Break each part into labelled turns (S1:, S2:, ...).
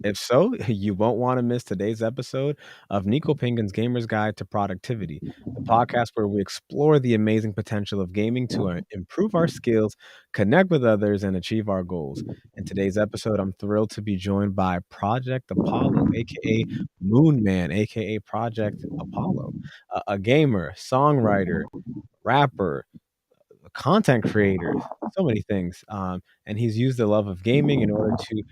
S1: If so, you won't want to miss today's episode of Nico Penguin's Gamer's Guide to Productivity, the podcast where we explore the amazing potential of gaming to improve our skills, connect with others, and achieve our goals. In today's episode, I'm thrilled to be joined by Project Apollo, aka Moon Man, aka Project Apollo, a gamer, songwriter, rapper, a content creator, so many things. And he's used the love of gaming in order to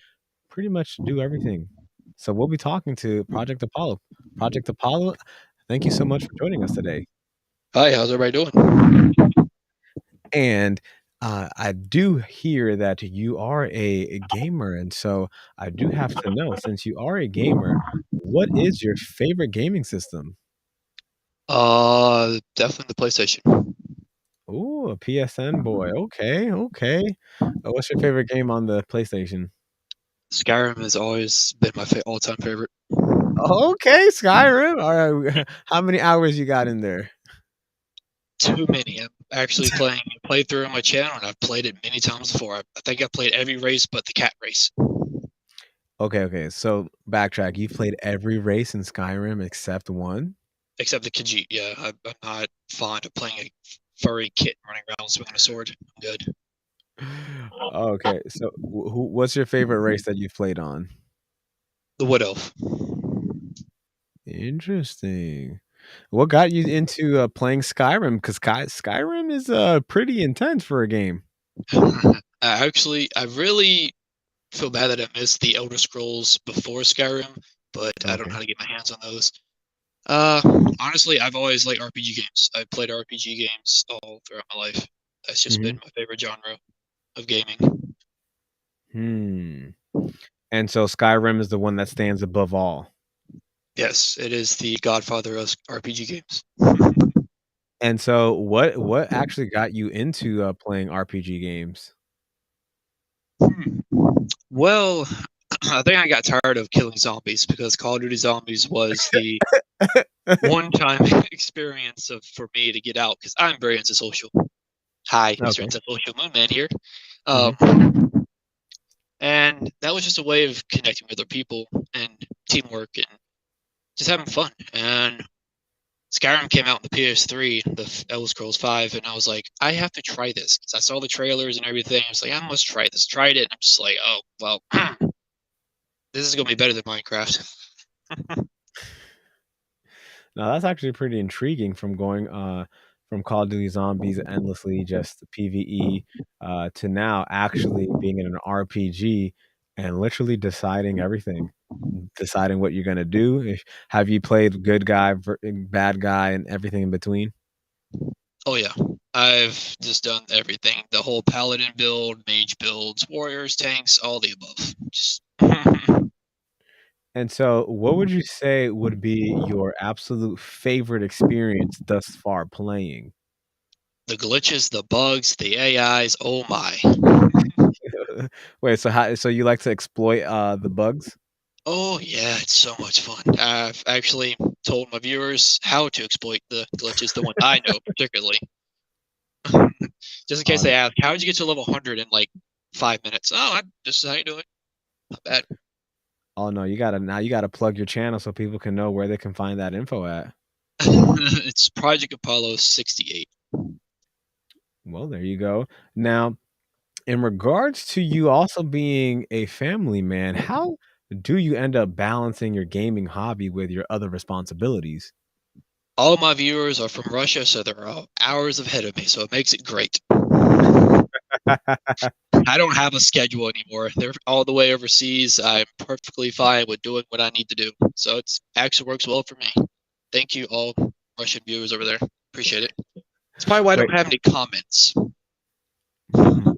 S1: pretty much do everything. So we'll be talking to Project Apollo. Project Apollo, thank you so much for joining us today.
S2: Hi, how's everybody doing?
S1: And I do hear that you are a gamer, and so I do have to know, since you are a gamer, what is your favorite gaming system?
S2: Definitely the PlayStation.
S1: Ooh, a PSN boy. Okay, okay. What's your favorite game on the PlayStation?
S2: Skyrim has always been my all-time favorite.
S1: Okay, Skyrim. All right. How many hours you got in there?
S2: Too many. I'm actually playing a playthrough on my channel, and I've played it many times before. I think I've played every race but the cat race,
S1: Okay, okay. So backtrack. You've played every race in Skyrim except one?
S2: except the Khajiit. Yeah, I'm not fond of playing a furry kitten running around swinging a sword. I'm good.
S1: Okay. So what's your favorite race that you've played on?
S2: The Wood Elf.
S1: Interesting. What got you into playing Skyrim? Because Skyrim is pretty intense for a game.
S2: I really feel bad that I missed the Elder Scrolls before Skyrim, but I don't know
S1: Okay.
S2: how to get my hands on those. Honestly, I've always liked RPG games. I've played RPG games all throughout my life. That's just
S1: Hmm.
S2: been my favorite genre of gaming.
S1: Hmm. And so Skyrim is the one that stands above all.
S2: Yes, it is the godfather of RPG games.
S1: And so what actually got you into playing RPG games?
S2: Hmm. Well, I think I got tired of killing zombies because Call of Duty Zombies was the one-time experience for me to get out because I'm very antisocial. Hi, Mr.
S1: Okay.
S2: Antisocial Moon Man here.
S1: Hmm.
S2: And that was just a way of connecting with other people and teamwork and just having fun. And Skyrim came out on the PS3, the Elder Scrolls 5, and I was like, I have to try this because I saw the trailers and everything. I was like, I must try this. Tried it, and I'm just like, oh well, this is gonna be better than Minecraft.
S1: Now that's actually pretty intriguing from going from Call of Duty Zombies endlessly just PvE to now actually being in an RPG and literally deciding everything. Deciding what you're gonna do. Have you played good guy, bad guy, and everything in between?
S2: Oh yeah, I've just done everything: the whole paladin build, mage builds, warriors, tanks, all the above. Just
S1: And so, what would you say would be your absolute favorite experience thus far playing?
S2: the glitches, the bugs, the AIs. Oh my.
S1: Wait, so so you like to exploit the bugs?
S2: Oh yeah, it's so much fun. I've actually told my viewers how to exploit the glitches, the ones I know particularly. Just in case
S1: Oh,
S2: they ask, how did you get to level 100 in like 5 minutes? This is how you do it. Not bad.
S1: oh no, you gotta plug your channel so people can know where they can find that info at.
S2: It's Project Apollo 68.
S1: Well, there you go. Now, in regards to you also being a family man, how do you end up balancing your gaming hobby with your other responsibilities?
S2: All my viewers are from Russia, so they're hours ahead of me, so it makes it great. I don't have a schedule anymore. They're all the way overseas. I'm perfectly fine with doing what I need to do. So it's actually works well for me. Thank you, all Russian viewers over there. Appreciate it. It's probably why I
S1: Wait,
S2: don't have any comments.
S1: hmm.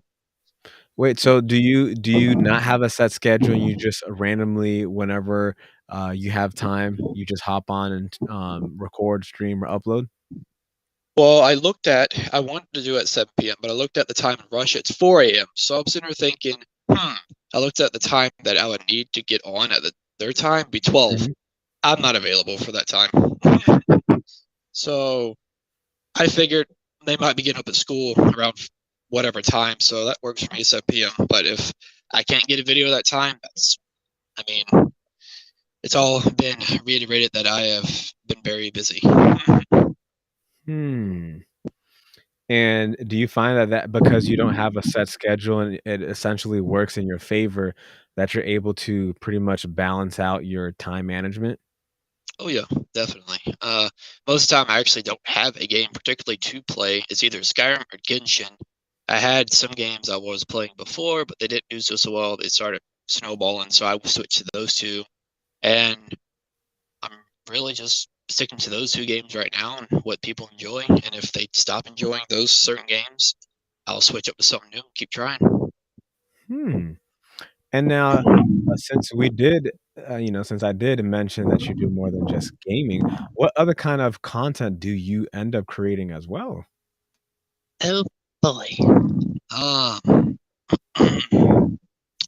S1: Wait, so do you not have a set schedule and you just randomly whenever you have time, you just hop on and record, stream, or upload?
S2: Well, I wanted to do it at 7 p.m., but I looked at the time in Russia, it's 4 a.m. So I'm sitting there thinking, I looked at the time that I would need to get on at their time, be 12.
S1: Mhm.
S2: I'm not available for that time. So I figured they might be getting up at school around whatever time, so that works for me, 7 p.m. But if I can't get a video that time, I mean, it's all been reiterated that I have been very busy.
S1: Hmm. And do you find that because you don't have a set schedule and it essentially works in your favor, that you're able to pretty much balance out your time management?
S2: Oh yeah, definitely. Most of the time I actually don't have a game particularly to play. It's either Skyrim or Genshin. I had some games I was playing before, but they didn't do so well. They started snowballing, so I switched to those two. And I'm really just sticking to those two games right now and what people enjoy. And if they stop enjoying those certain games, I'll switch up to something new and keep trying.
S1: Hmm. And now, since we did, since I did mention that you do more than just gaming, what other kind of content do you end up creating as well?
S2: Oh boy. Um,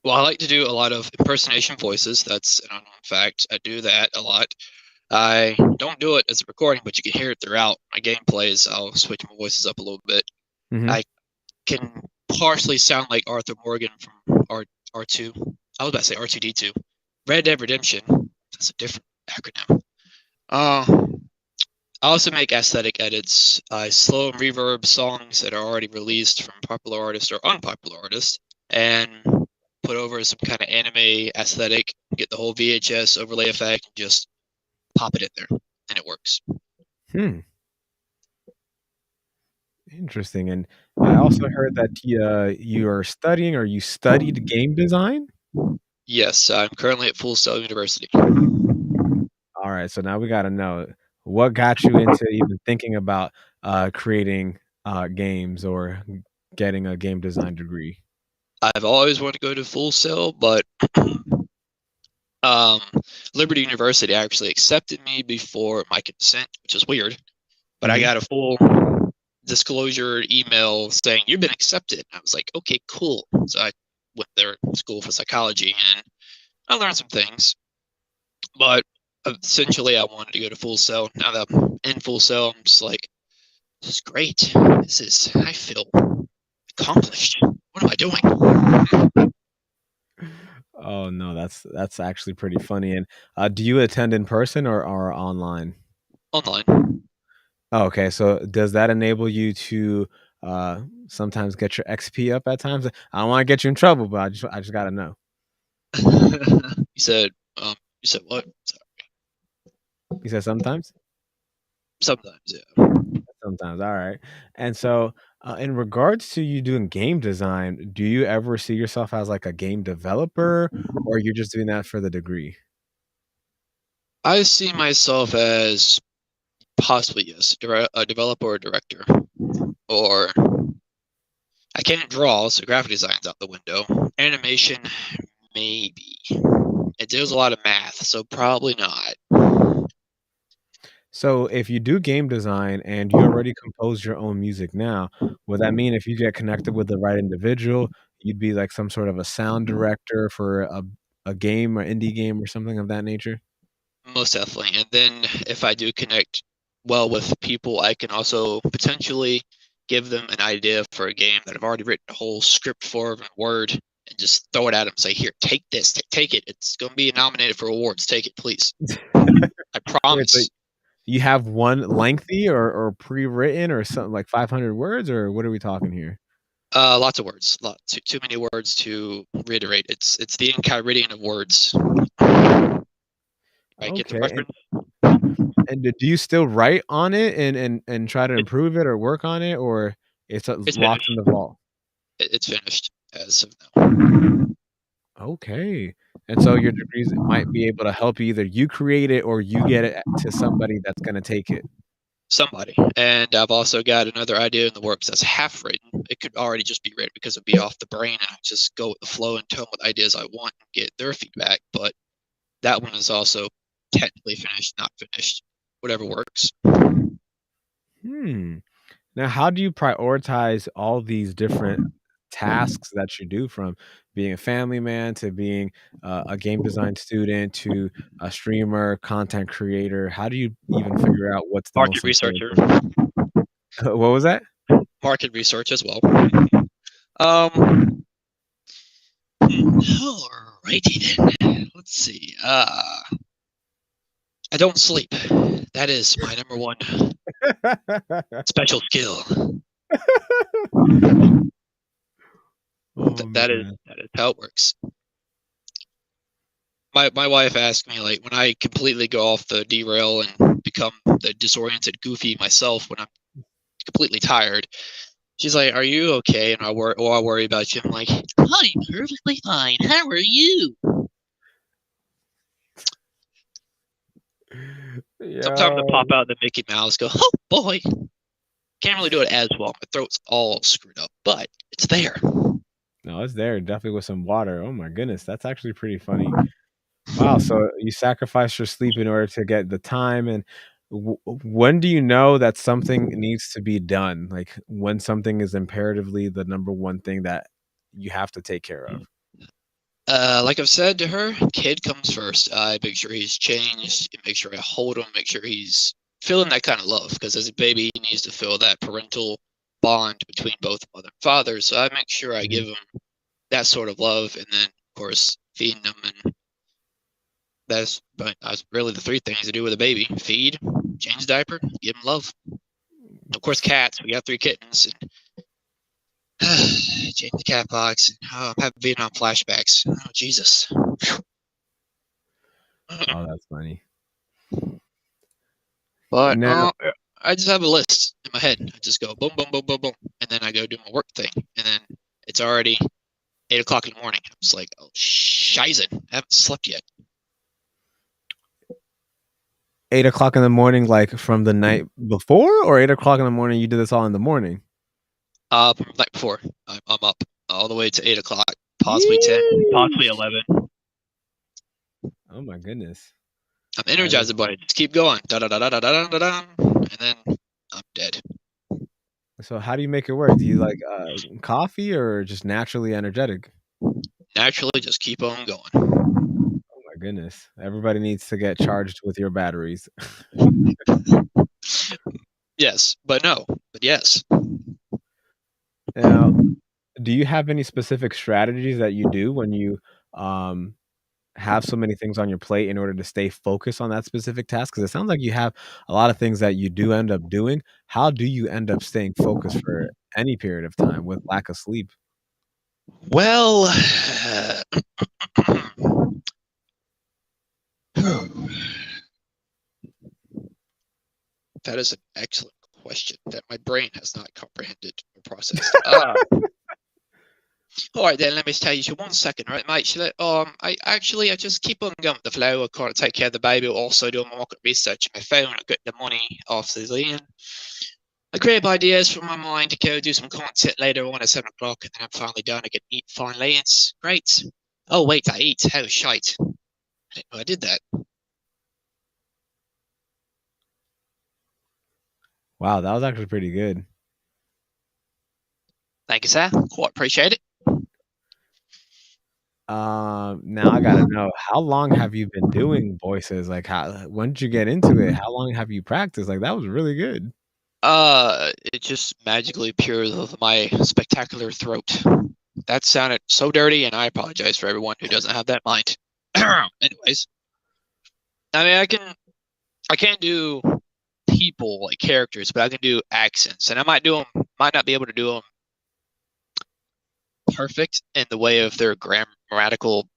S2: well, I like to do a lot of impersonation voices. That's an unknown fact. I do that a lot. I don't do it as a recording, but you can hear it throughout my gameplays. I'll switch my voices up a little bit.
S1: Mhm.
S2: I can partially sound like Arthur Morgan from R2. I was about to say R2D2. Red Dead Redemption. That's a different acronym. Uh, I also make aesthetic edits. I slow and reverb songs that are already released from popular artists or unpopular artists and put over some kind of anime aesthetic, get the whole VHS overlay effect, and just pop it in there, and it works.
S1: Hmm, interesting, and I also heard that you are studying or you studied game design?
S2: Yes, I'm currently at Full Sail University.
S1: Alright, so now we gotta know, what got you into even thinking about, creating, games or getting a game design degree?
S2: I've always wanted to go to Full Sail, but um, Liberty University actually accepted me before my consent, which is weird. But I
S1: Mhm.
S2: got a full disclosure email saying you've been accepted. I was like, okay, cool. So I went there to school for psychology and I learned some things. But essentially, I wanted to go to Full Sail. Now that I'm in Full Sail, I'm just like, this is great. I feel accomplished. What am I doing?
S1: Oh, no, that's actually pretty funny, and, do you attend in person or online?
S2: Online.
S1: Oh, okay, so does that enable you to, sometimes get your XP up at times? I don't wanna get you in trouble, but I just gotta know.
S2: you said, you said what?
S1: You said sometimes?
S2: Sometimes, yeah.
S1: Sometimes, alright. And so, in regards to you doing game design, do you ever see yourself as, like, a game developer, or you're just doing that for the degree?
S2: I see myself as possibly yes, a developer or director, or I can't draw, so graphic design's out the window. Animation, maybe. It deals a lot of math, so probably not.
S1: So, if you do game design and you already compose your own music now, would that mean if you get connected with the right individual, you'd be like some sort of a sound director for a game or indie game or something of that nature?
S2: Most definitely. And then if I do connect well with people, I can also potentially give them an idea for a game that I've already written a whole script for in Word and just throw it at them and say, here, take this, take it. It's going to be nominated for awards. Take it, please. I
S1: Wait, so
S2: promise.
S1: you have one lengthy or pre-written or something like 500 words, or what are we talking here?
S2: Lots of words. Too many words to reiterate. It's the enchiridion of words. I get the
S1: Okay,
S2: reference.
S1: and do you still write on it and try to
S2: It,
S1: improve it or work on it, or it's,
S2: it's
S1: locked in
S2: finished.
S1: the vault?
S2: It's finished as of now.
S1: Okay. And so your degrees might be able to help you either you create it or you get it to somebody that's gonna take it.
S2: Somebody. And I've also got another idea in the works that's half written. It could already just be written because it'd be off the brain and I just go with the flow and tell them what ideas I want and get their feedback. But that one is also technically finished, not finished. Whatever works.
S1: Hmm. Now how do you prioritize all these different tasks that you do from being a family man to being, a game design student to a streamer, content creator? How do you even figure out wwhat's the
S2: Market
S1: most important
S2: researcher.
S1: thing? What was that?
S2: Market research as well. Um, Alrighty then. Let's see. I don't sleep. That is my number one special skill.
S1: Oh
S2: That is
S1: man.
S2: how it works. My wife asked me, like, when I completely go off the derail and become the disoriented goofy myself when I'm completely tired. She's like, "Are you okay?" And I worry about you. I'm like, "I'm perfectly fine. How are you?" Sometimes I pop
S1: Yo.
S2: out the Mickey Mouse, go, "Oh boy." Can't really do it as well. My throat's all screwed up, but it's there.
S1: No, it's there definitely with some water. Oh my goodness, that's actually pretty funny. Wow, so you sacrifice your sleep in order to get the time, and when do you know that something needs to be done? Like when something is imperatively the number one thing that you have to take care of.
S2: Like I've said to her, kid comes first. I make sure he's changed, make sure I hold him, make sure he's feeling that kind of love. Because as a baby, he needs to feel that parental bond between both mother and father. So I make sure I
S1: Mhm.
S2: give him that sort of love, and then of course feeding him, and that's really the three things to do with a baby: feed, change the diaper, give him love. Of course, cats. We got 3 kittens, and change the cat box. And, I'm having Vietnam flashbacks. Oh Jesus.
S1: Oh, that's funny.
S2: But
S1: Now,
S2: I just have a list in my head. I just go boom, boom, boom, boom, boom, and then I go do my work thing, and then it's already 8 o'clock in the morning. I'm just like, oh shizen, I haven't slept yet.
S1: 8 o'clock in the morning, like from the night before, or 8 o'clock in the morning, you did this all in the morning?
S2: From the night before, I'm up all the way to 8 o'clock, possibly 10, possibly
S1: Yeesh.
S2: 11.
S1: Oh my goodness.
S2: I'm
S1: That is
S2: energized by it. Just keep going, da da da da da da da da, and then I'm dead.
S1: so how do you make it work? Do you like coffee or just naturally energetic?
S2: Naturally, just keep on going.
S1: Oh my goodness. Everybody needs to get charged with your batteries.
S2: Yes, but no, but yes.
S1: Now, do you have any specific strategies that you do when you um have so many things on your plate in order to stay focused on that specific task? Because it sounds like you have a lot of things that you do end up doing. How do you end up staying focused for any period of time with lack of sleep?
S2: Well, that is an excellent question that my brain has not comprehended or processed. All right then, let me tell you 1 second, right, mate? I just keep on going with the flow. I can't take care of the baby. I also do my market research on my phone. I get the money off the land. I create ideas from my mind to go do some content later on at 7 o'clock, and then I'm finally done. I can eat finally. It's great. Oh wait, I eat. Oh shite! I didn't know I did that.
S1: Wow, that was actually pretty good.
S2: Thank you, sir. Quite appreciate it.
S1: Now I gotta know, how long have you been doing voices? Like, when did you get into it? How long have you practiced? Like, that was really good.
S2: It just magically appears with my spectacular throat. That sounded so dirty, and I apologize for everyone who doesn't have that mind. Anyways, I mean, I can't do people like characters, but I can do accents, and I might not be able to do them perfect in the way of their grammatical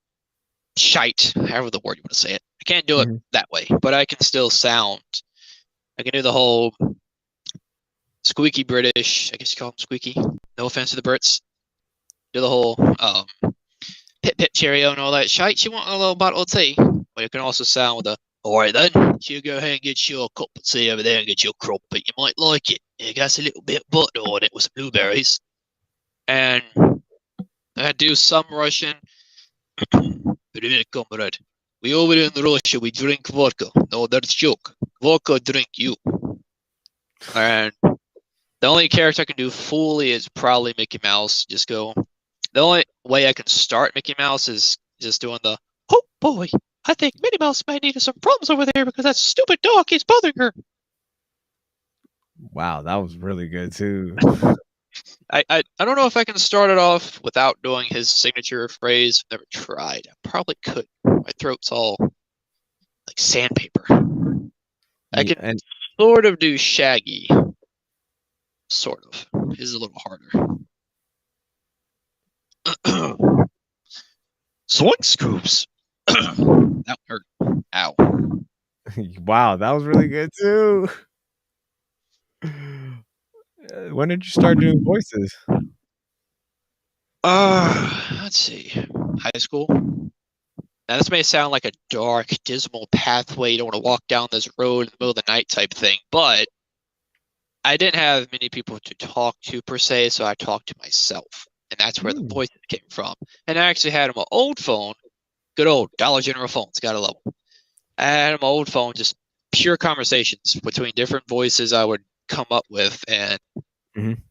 S2: shite, however the word you want to say it. I can't do it
S1: Mhm.
S2: that way, but I can still sound. I can do the whole squeaky British. I guess you call them squeaky. No offense to the Brits. Do the whole pip pip cheerio and all that shite. You want a little bottle of tea? Well, you can also sound with a all right then. You go ahead and get your cup of tea over there and get your crumpet. You might like it. It got a little bit of butter on it with some blueberries. And I do some Russian. Comrade. We over in Russia, we drink vodka. No, that's joke. Vodka drink you. And the only character I can do fully is probably Mickey Mouse. Just go. The only way I can start Mickey Mouse is just doing the, oh boy, I think Minnie Mouse might need some problems over there because that stupid dog is bothering her.
S1: Wow, that was really good too.
S2: I don't know if I can start it off without doing his signature phrase. Never tried. I probably could. My throat's all like sandpaper. I
S1: Yeah,
S2: can
S1: and
S2: sort of do Shaggy. Sort of. His is a little harder. Swing scoops. That hurt. Ow.
S1: wow, that was really good too. When did you start doing voices?
S2: Let's see. High school. Now this may sound like a dark, dismal pathway. You don't want to walk down this road in the middle of the night type thing, but I didn't have many people to talk to per se, so I talked to myself, and that's where the
S1: Hmm.
S2: voices came from. And I actually had my old phone, good old Dollar General phones, gotta love them. I had my old phone, just pure conversations between different voices I would come up with, and
S1: Mhm.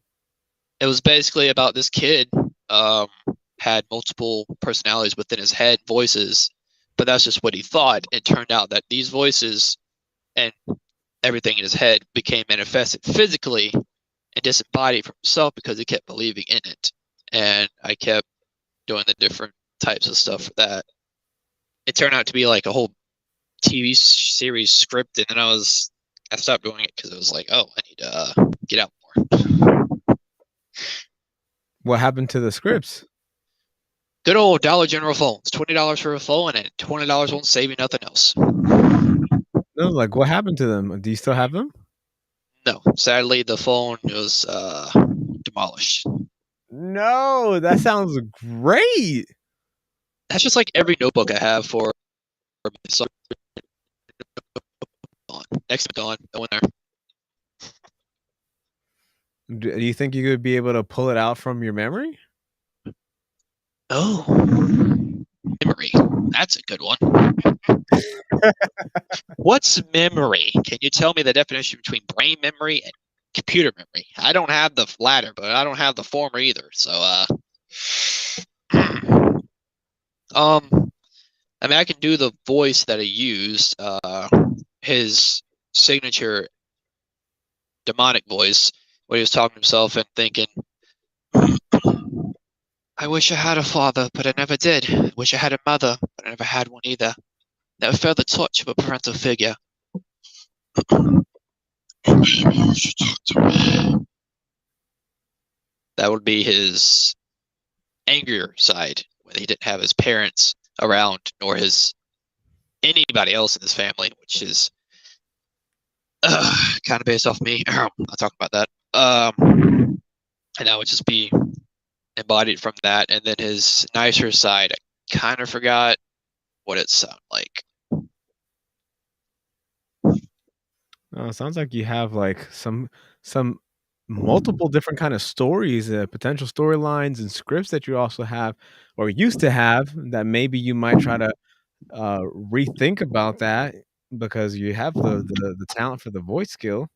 S2: it was basically about this kid um, had multiple personalities within his head, voices, but that's just what he thought. It turned out that these voices and everything in his head became manifested physically and disembodied from himself because he kept believing in it. And I kept doing the different types of stuff for that. It turned out to be like a whole TV series script, and then I stopped doing it because it was like, oh, I need to get out more.
S1: What happened to the scripts?
S2: Good old Dollar General phones, $20 for a phone, and $20 won't save you nothing else.
S1: No, like what happened to them? Do you still have them?
S2: No, sadly, the phone was demolished.
S1: No, that sounds great.
S2: That's just like every notebook I have for my gone. Next gone, no in there.
S1: Do you think you could be able to pull it out from your memory?
S2: Oh, memory. That's a good one. What's memory? Can you tell me the definition between brain memory and computer memory? I don't have the latter, but I don't have the former either. So, I mean, I can do the voice that he used, his signature demonic voice, where he was talking to himself and thinking, I wish I had a father, but I never did. I wish I had a mother, but I never had one either. Never felt the touch of a parental figure. Maybe you should talk to me. That would be his angrier side when he didn't have his parents around nor his anybody else in his family, which is kind of based off me. I'll talk about that. And that would just be embodied from that. And then his nicer side, I kind of forgot what it sounded like.
S1: Sounds like you have like some multiple different kind of stories, potential storylines and scripts that you also have or used to have that maybe you might try to rethink about that because you have the talent for the voice skill.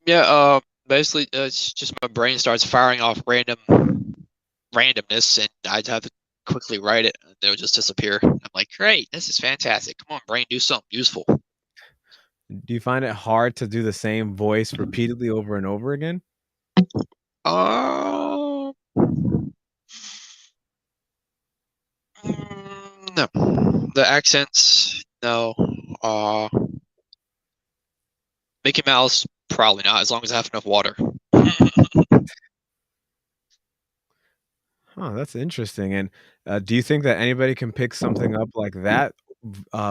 S2: Yeah, basically, it's just my brain starts firing off randomness, and I'd have to quickly write it, and it would just disappear. I'm like, great, this is fantastic. Come on, brain, do something useful.
S1: Do you find it hard to do the same voice repeatedly over and over again?
S2: Uh, no, the accents, no. Uh, Mickey Mouse, probably not, as long as I have enough water.
S1: Huh, that's interesting. And do you think that anybody can pick something up like that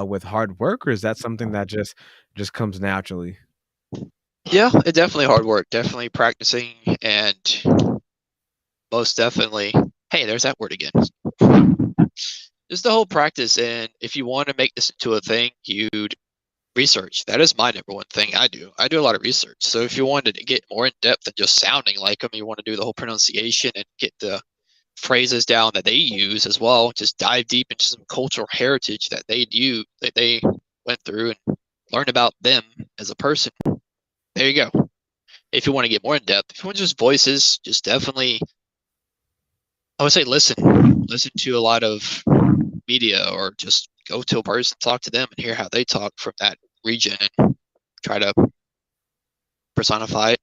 S1: with hard work, or is that something that just comes naturally?
S2: Yeah, it definitely hard work. Definitely practicing, and most definitely. Hey, there's that word again. Just the whole practice, and if you want to make this into a thing, you'd research. That is my number one thing I do. I do a lot of research. So if you wanted to get more in depth than just sounding like them, you want to do the whole pronunciation and get the phrases down that they use as well. Just dive deep into some cultural heritage that they do that they went through and learn about them as a person. There you go. If you want to get more in depth, if you want just voices, just definitely I would say listen. Listen to a lot of media or just go to a person, talk to them and hear how they talk from that region and try to personify it.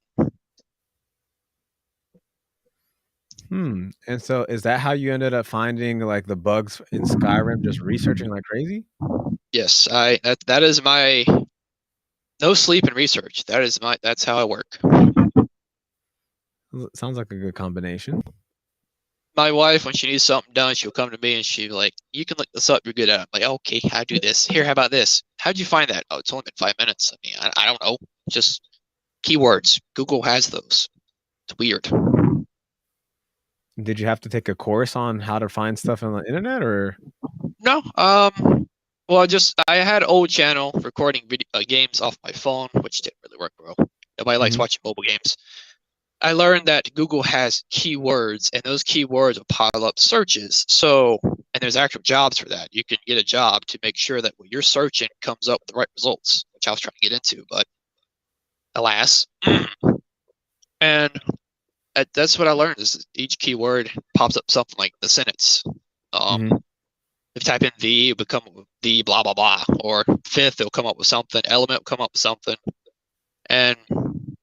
S1: And so is that how you ended up finding, like, the bugs in Skyrim, just researching like crazy?
S2: Yes, that is my no sleep and research. That's how I work.
S1: Sounds like a good combination.
S2: My wife, when she needs something done, she'll come to me and she's like, "You can look this up. You're good at it." I'm like, "Okay, I do this. Here, how about this? How'd you find that?" "Oh, it's only been 5 minutes." I mean, I don't know. Just keywords. Google has those. It's weird.
S1: Did you have to take a course on how to find stuff on the internet, or
S2: No, well, just I had an old channel recording games off my phone, which didn't really work well. Nobody likes
S1: Mhm.
S2: watching mobile games. I learned that Google has keywords, and those keywords will pile up searches. So, and there's actual jobs for that. You can get a job to make sure that what you're searching comes up with the right results, which I was trying to get into, but alas. And that's what I learned is each keyword pops up something like the sentence.
S1: Mhm.
S2: If you type in the, it'll become the blah blah blah, or fifth, it'll come up with something. Element will come up with something, and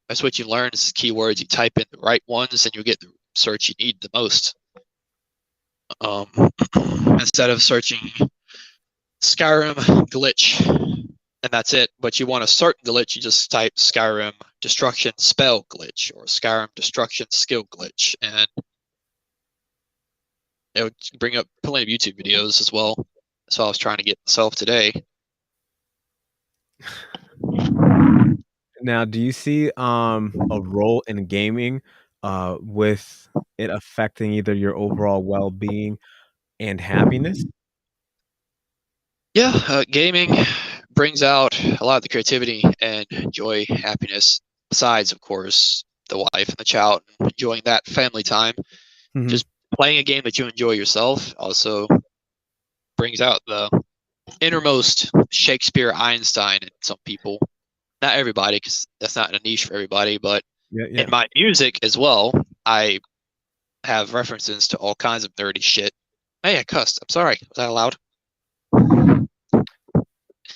S2: that's what you learn is keywords. You type in the right ones, and you'll get the search you need the most. Um, instead of searching Skyrim glitch, and that's it. But you want a certain glitch, you just type Skyrim destruction spell glitch or Skyrim destruction skill glitch, and it would bring up plenty of YouTube videos as well. So I was trying to get myself today.
S1: Now, do you see, a role in gaming, with it affecting either your overall well-being and happiness?
S2: Yeah, gaming brings out a lot of the creativity and joy, happiness. Besides, of course, the wife and the child, enjoying that family time.
S1: Mhm.
S2: Just playing a game that you enjoy yourself also brings out the innermost Shakespeare, Einstein in some people. Not everybody, because that's not a niche for everybody. But
S1: Yeah,
S2: in
S1: yeah.
S2: my music as well, I have references to all kinds of nerdy shit. Hey, I cussed. I'm sorry. Was that allowed?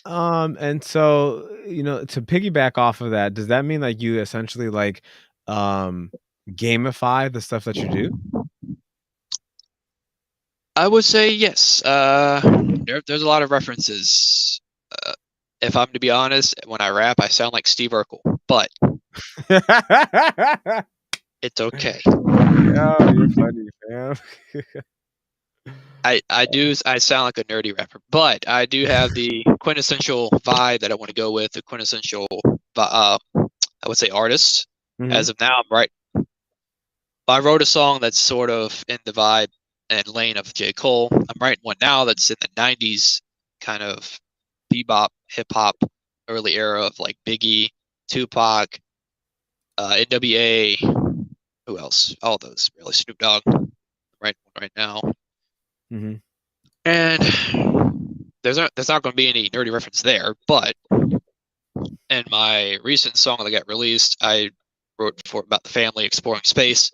S1: And so, to piggyback off of that, does that mean, like, you essentially, like, um, gamify the stuff that you do?
S2: I would say yes. There's a lot of references. Uh, if I'm to be honest, when I rap, I sound like Steve Urkel, but it's okay.
S1: Yo, you're funny, fam.
S2: I sound like a nerdy rapper, but I do have the quintessential vibe that I want to go with, the quintessential, I would say artist.
S1: Mhm.
S2: As of now, I'm right. I wrote a song that's sort of in the vibe and lane of J. Cole. I'm writing one now that's in the '90s kind of bebop, hip hop, early era of like Biggie, Tupac, NWA. Who else? All those really. Snoop Dogg. Right now,
S1: Mhm.
S2: and there's not going to be any nerdy reference there, but in my recent song that got released, I wrote for about the family exploring space.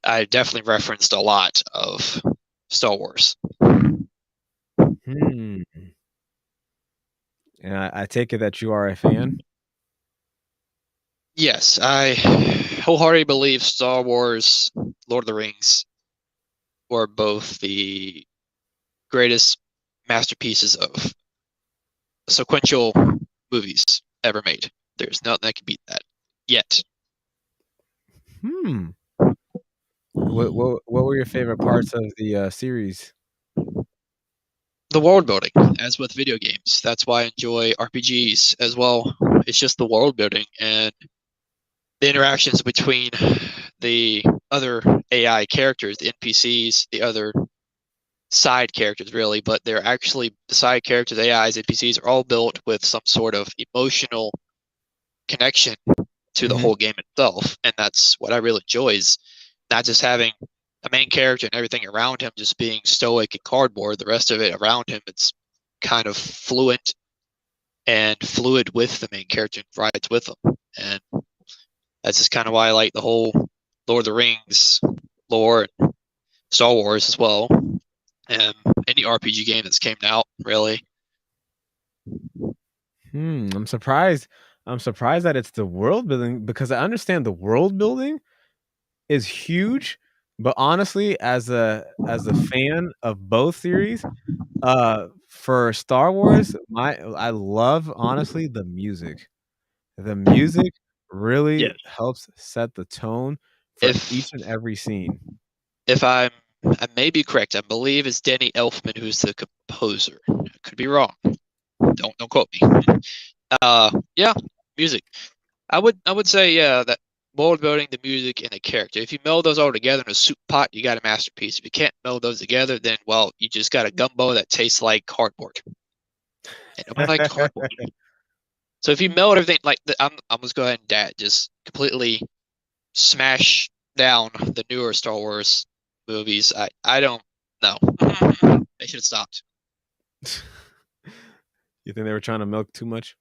S2: I definitely referenced a lot of Star Wars.
S1: Hmm. And I take it that you are a fan?
S2: Yes, I wholeheartedly believe Star Wars, Lord of the Rings were both the greatest masterpieces of sequential movies ever made. There's nothing that can beat that yet.
S1: Hmm. What were your favorite parts of the, series?
S2: The world building, as with video games, that's why I enjoy RPGs as well. It's just the world building and the interactions between the other AI characters, the NPCs, the other side characters, really, but they're actually the side characters, AIs, NPCs are all built with some sort of emotional connection to the
S1: Mhm.
S2: whole game itself. And that's what I really enjoy is not just having a main character and everything around him just being stoic and cardboard. The rest of it around him, it's kind of fluent and fluid with the main character and rides with them. And that's just kind of why I like the whole Lord of the Rings lore and Star Wars as well. And any RPG game that's came out, really.
S1: I'm surprised that it's the world building because I understand the world building is huge, But honestly, as a fan of both series, for Star Wars, my I love, honestly, the music. The music
S2: Yes.
S1: really helps set the tone for
S2: If
S1: each and every scene.
S2: if I may be correct, I believe it's Danny Elfman who's the composer. I could be wrong. Don't quote me. Yeah, music. I would say yeah that world building, the music, and the character. If you meld those all together in a soup pot, you got a masterpiece. If you can't meld those together, then well, you just got a gumbo that tastes like cardboard. And nobody liked cardboard. So if you meld everything like I'm just go ahead and just completely smash down the newer Star Wars movies. I don't know. They should have stopped.
S1: You think they were trying to milk too much?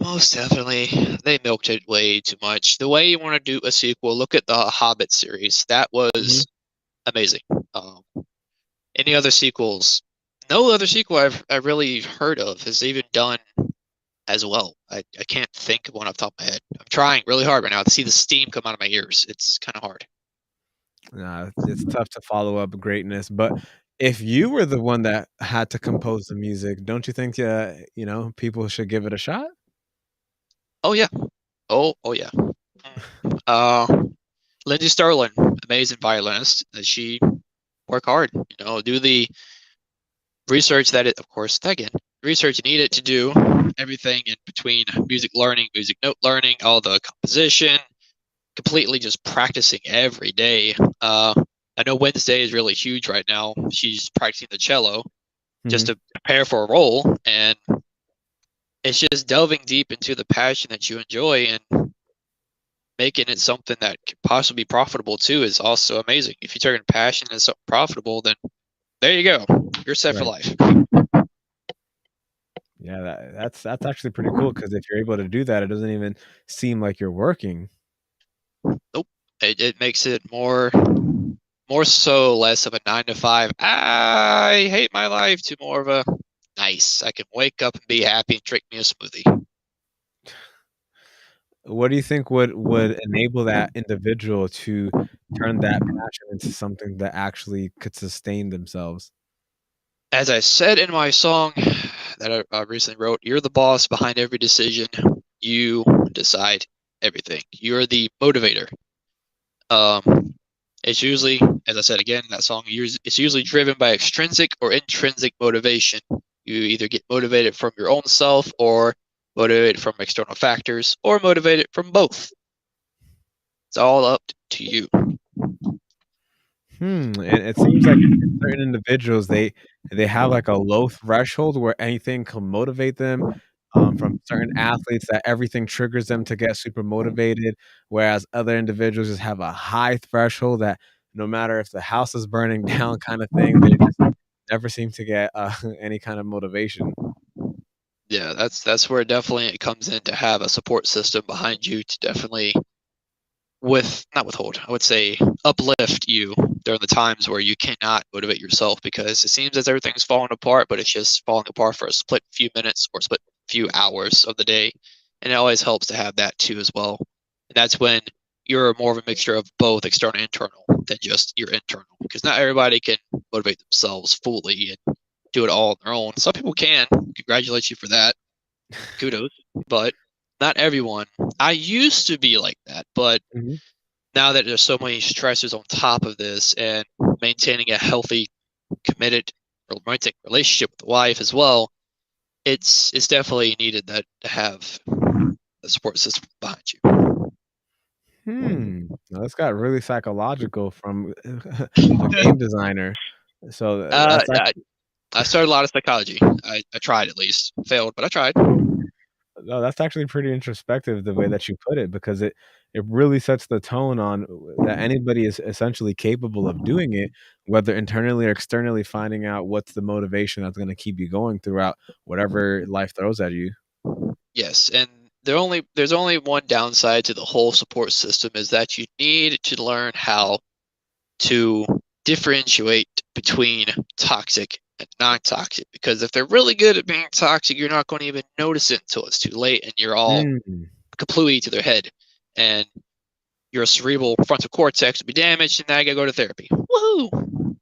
S2: Most definitely, they milked it way too much. The way you want to do a sequel, look at the Hobbit series. That
S1: Mhm.
S2: was amazing. Um, any other sequels? No other sequel I really heard of has even done as well. I can't think of one off the top of my head. I'm trying really hard right now to see the steam come out of my ears. It's kind of hard.
S1: Nah, it's tough to follow up greatness, but if you were the one that had to compose the music, don't you think, people should give it a shot?
S2: Oh yeah. Oh yeah. Uh, Lindsay Sterling, amazing violinist. She work hard. Do the research that it, of course, again, research you need it to do everything in between music learning, music note learning, all the composition, completely just practicing every day. I know Wednesday is really huge right now. She's practicing the cello just
S1: Mhm.
S2: to prepare for a role, and it's just delving deep into the passion that you enjoy and making it something that could possibly be profitable too is also amazing. If you turn passion into something profitable, then there you go. You're set for
S1: Right.
S2: life.
S1: Yeah, that's actually pretty cool because if you're able to do that, it doesn't even seem like you're working.
S2: Nope. It makes it more so less of a 9 to 5. I hate my life to more of a nice. I can wake up and be happy and drink me a smoothie.
S1: What do you think would enable that individual to turn that passion into something that actually could sustain themselves?
S2: As I said in my song that I recently wrote, you're the boss behind every decision. You decide everything. You're the motivator. Um, it's usually, as I said again in that song, it's usually driven by extrinsic or intrinsic motivation. You either get motivated from your own self or motivated from external factors or motivated from both. It's all up to you.
S1: And it seems like certain individuals, they have, like, a low threshold where anything can motivate them, from certain athletes that everything triggers them to get super motivated, whereas other individuals just have a high threshold that no matter if the house is burning down kinda thing, they just never seem to get, any kind of motivation.
S2: Yeah, that's where definitely it comes in to have a support system behind you to definitely not withhold, I would say uplift you during the times where you cannot motivate yourself because it seems as everything's falling apart, but it's just falling apart for a split few minutes or split few hours of the day. And it always helps to have that too as well. And that's when you're more of a mixture of both external and internal than just your internal. Because not everybody can motivate themselves fully and do it all on their own. Some people can. Congratulate you for that. Kudos. But not everyone. I used to be like that, but
S1: Mhm.
S2: now that there's so many stressors on top of this and maintaining a healthy, committed romantic relationship with the wife as well, it's definitely needed that to have a support system behind you.
S1: Now this got really psychological from a game designer. So, that's
S2: I,
S1: actually
S2: I started a lot of psychology. I tried at least, failed, but I tried.
S1: no, that's actually pretty introspective the way that you put it because it really sets the tone on that anybody is essentially capable of doing it, whether internally or externally, finding out what's the motivation that's gonna keep you going throughout whatever life throws at you.
S2: Yes, and there's only one downside to the whole support system is that you need to learn how to differentiate between toxic and non-toxic because if they're really good at being toxic, you're not going to even notice it until it's too late and you're all
S1: Mm.
S2: completely to their head. And your cerebral frontal cortex will be damaged, and now I gotta go to therapy. Woohoo!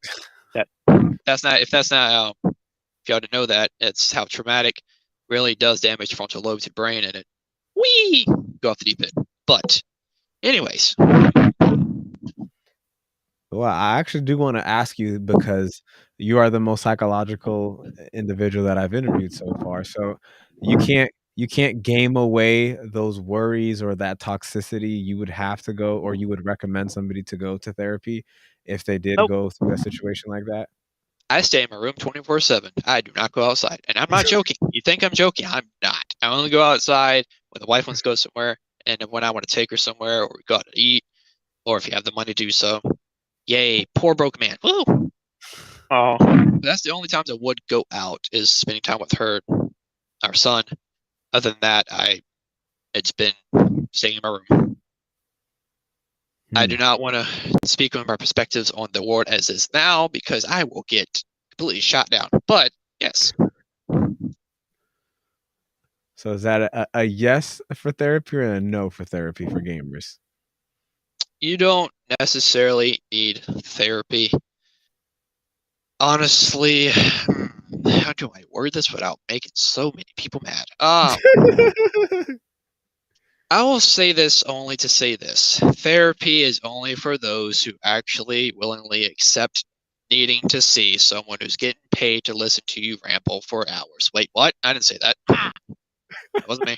S2: That that's not if that's not if you ought to know that it's how traumatic really does damage frontal lobes of your brain, and it go off the deep end. But anyways,
S1: Well, I actually do wanna ask you because you are the most psychological individual that I've interviewed so far, so you can't game away those worries or that toxicity. You would have to go, or you would recommend somebody to go to therapy if they did
S2: oh,
S1: go through a situation like that?
S2: I stay in my room 24/7. I do not go outside, and I'm not joking. You think I'm joking? I'm not. I only go outside when the wife wants to go somewhere, and when I want to take her somewhere, or we go out to eat, or if you have the money to do so. Yay, poor broke man. Woo! Oh, that's the only times I would go out is spending time with her, our son. Other than that, it's been staying in my room. I do
S1: Hmm.
S2: not want to speak on my perspectives on the world as is now because I will get completely shot down. But yes,
S1: So is that a yes for therapy or a no for therapy for gamers?
S2: you don't necessarily need therapy. Honestly, how do I word this without making so many people mad? I will say this only to say this. Therapy is only for those who actually willingly accept needing to see someone who's getting paid to listen to you ramble for hours. Wait, what? I didn't say that. That wasn't me.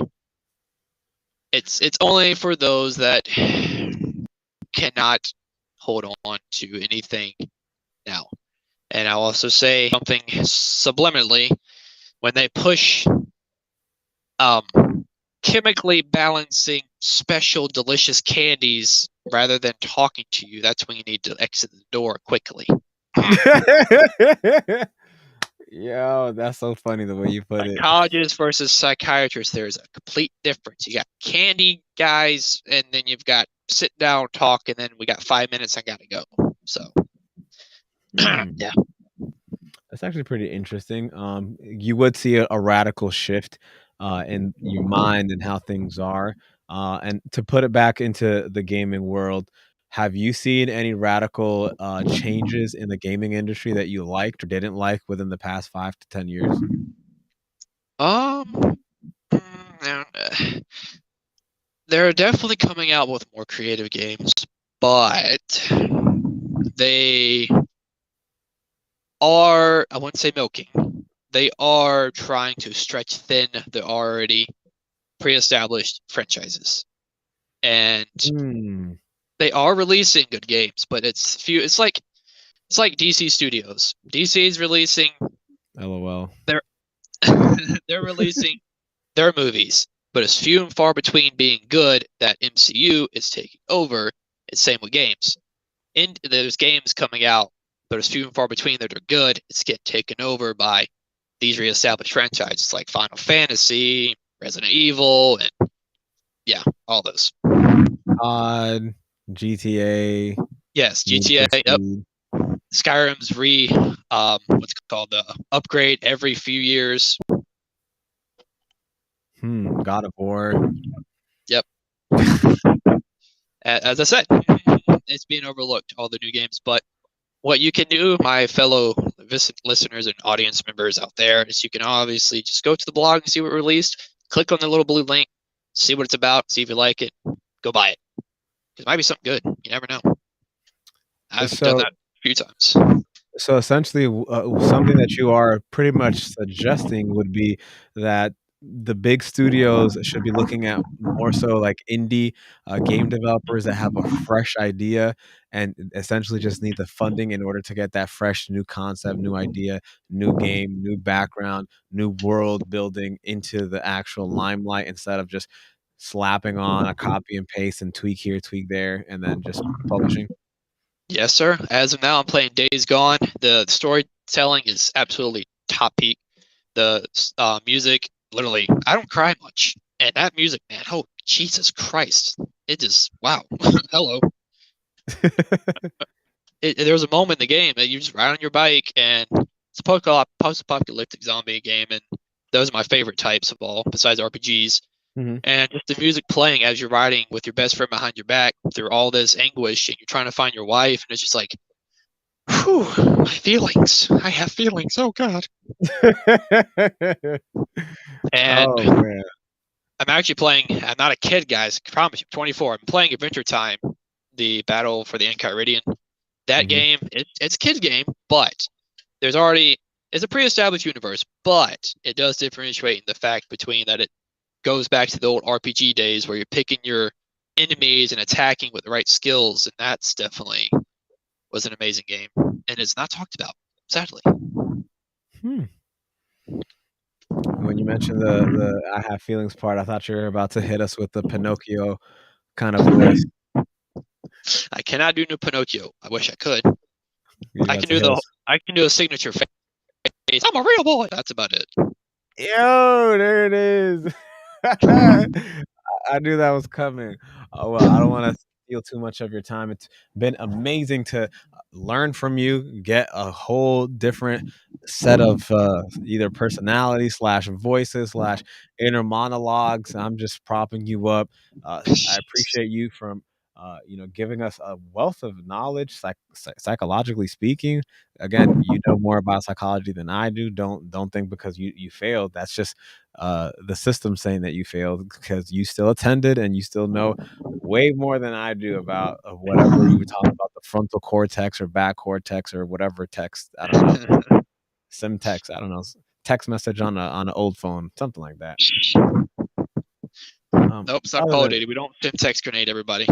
S2: It's only for those that cannot hold on to anything now. And I'll also say something subliminally when they push um chemically balancing special delicious candies rather than talking to you, that's when you need to exit the door quickly.
S1: Yo, that's so funny the way you put it.
S2: Psychologists versus psychiatrists, there's a complete difference. You got candy guys, and then you've got sit down, talk, and then we got 5 minutes, I gotta go. So,
S1: Hmm.
S2: yeah.
S1: That's actually pretty interesting. You would see a radical shift in your mind and how things are. And to put it back into the gaming world, have you seen any radical changes in the gaming industry that you liked or didn't like within the past 5 to 10 years?
S2: Um, they're definitely coming out with more creative games, but they are, I wouldn't say milking, they are trying to stretch thin the already pre-established franchises. And
S1: Hmm.
S2: they are releasing good games, but it's like DC Studios. DC is releasing
S1: LOL.
S2: their they're releasing their movies, but it's few and far between being good that MCU is taking over. It's same with games. There's games coming out, but it's few and far between that are good. It's getting taken over by these reestablished franchises like Final Fantasy, Resident Evil, and yeah, all those.
S1: COD, GTA,
S2: Yes,
S1: Need
S2: GTA.
S1: for
S2: Yep,
S1: Speed.
S2: Skyrim's what's it called, upgrade every few years.
S1: God of War.
S2: Yep, as I said, it's being overlooked all the new games. But what you can do, my fellow listeners and audience members out there, is you can obviously just go to the blog and see what released. Click on the little blue link, see what it's about, see if you like it, go buy it. It might be something good. You never know. I've done
S1: So
S2: that a few times.
S1: So essentially, something that you are pretty much suggesting would be that the big studios should be looking at more so like indie game developers that have a fresh idea and essentially just need the funding in order to get that fresh new concept, new idea, new game, new background, new world building into the actual limelight instead of just slapping on a copy and paste and tweak here, tweak there, and then just publishing.
S2: Yes, sir. As of now, I'm playing Days Gone. The storytelling is absolutely top peak. The music, literally, I don't cry much. And that music, man, oh, Jesus Christ. It just, wow. Hello. There was a moment in the game that you just ride on your bike, and it's a post-apocalyptic zombie game, and those are my favorite types of all, besides RPGs.
S1: Mhm.
S2: And just the music playing as you're riding with your best friend behind your back through all this anguish, and you're trying to find your wife, and it's just like, whew, my feelings. I have feelings. Oh God. And
S1: Oh, man.
S2: I'm actually playing. I'm not a kid, guys. I promise you, 24. I'm playing Adventure Time, the Battle for the Enchiridion. That
S1: Mhm.
S2: game, it's a kid's game, but there's already it's a pre-established universe, but it does differentiate in the fact between that it goes back to the old RPG days where you're picking your enemies and attacking with the right skills, and that's definitely was an amazing game, and it's not talked about, sadly.
S1: Hmm. When you mentioned the "I have feelings" part, I thought you were about to hit us with the Pinocchio kind of voice.
S2: I cannot do new Pinocchio. I wish I could.
S1: You're
S2: I
S1: about
S2: can
S1: to
S2: do
S1: hit
S2: the
S1: us.
S2: I can do a signature face. I'm a real boy. That's about it.
S1: Yo, there it is. I knew that was coming. Oh, well, I don't wanna steal too much of your time. It's been amazing to learn from you, get a whole different set of, either personality slash voices slash inner monologues. I'm just propping you up. I appreciate you from, giving us a wealth of knowledge, psychologically speaking. Again, you know more about psychology than I do. Don't think because you failed, that's just the system saying that you failed, because you still attended and you still know way more than I do about whatever you were talking about, the frontal cortex or back cortex or whatever text. I don't know, sim text. I don't know, text message on an old phone, something like that.
S2: Nope, it's not
S1: Other
S2: Call of
S1: than
S2: Duty. We don't text grenade everybody.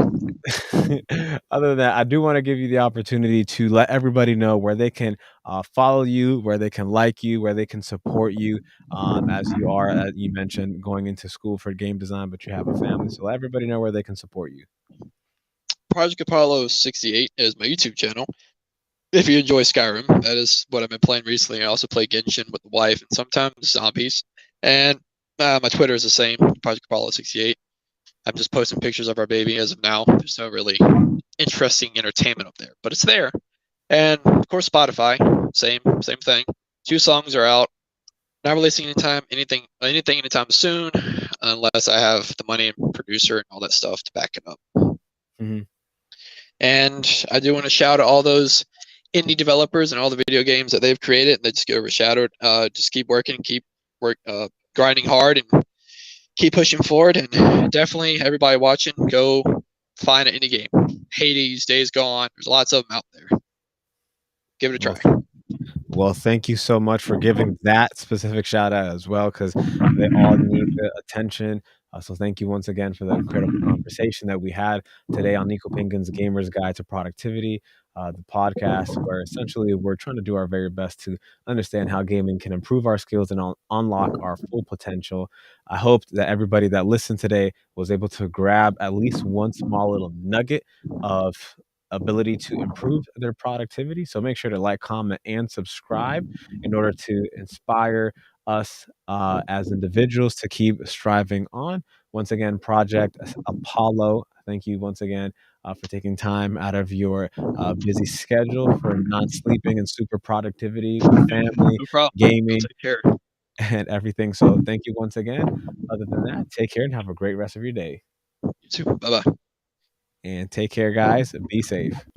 S1: other than that, I do want to give you the opportunity to let everybody know where they can follow you, where they can like you, where they can support you, as you are, you mentioned, going into school for game design, but you have a family. So let everybody know where they can support you.
S2: Project Apollo 68 is my YouTube channel. If you enjoy Skyrim, that is what I've been playing recently. I also play Genshin with the wife and sometimes zombies. And my Twitter is the same, Project Apollo 68. I'm just posting pictures of our baby as of now. There's no really interesting entertainment up there, but it's there. And of course, Spotify, same thing. 2 songs are out. Not releasing anything anytime soon, unless I have the money and producer and all that stuff to back it up.
S1: Mhm.
S2: And I do want to shout out all those indie developers and all the video games that they've created. They just get overshadowed. Just keep working, grinding hard, and keep pushing forward. And definitely, everybody watching, go find an indie game. Hades, Days Gone. There's lots of them out there. Give it a
S1: Well,
S2: try.
S1: Well, thank you so much for giving that specific shout out as well, because they all need the attention. So thank you once again for the incredible conversation that we had today on Nico Pinkin's Gamer's Guide to Productivity, the podcast where essentially we're trying to do our very best to understand how gaming can improve our skills and unlock our full potential. I hope that everybody that listened today was able to grab at least one small little nugget of ability to improve their productivity. So make sure to like, comment, and subscribe in order to inspire us as individuals to keep striving on. Once again, Project Apollo, thank you once again for taking time out of your busy schedule for not sleeping and super productivity with family,
S2: No problem. You'll
S1: gaming,
S2: take care.
S1: and everything. So thank you once again. Other than that, take care and have a great rest of your day.
S2: You too. Bye bye.
S1: And take care, guys. Be safe.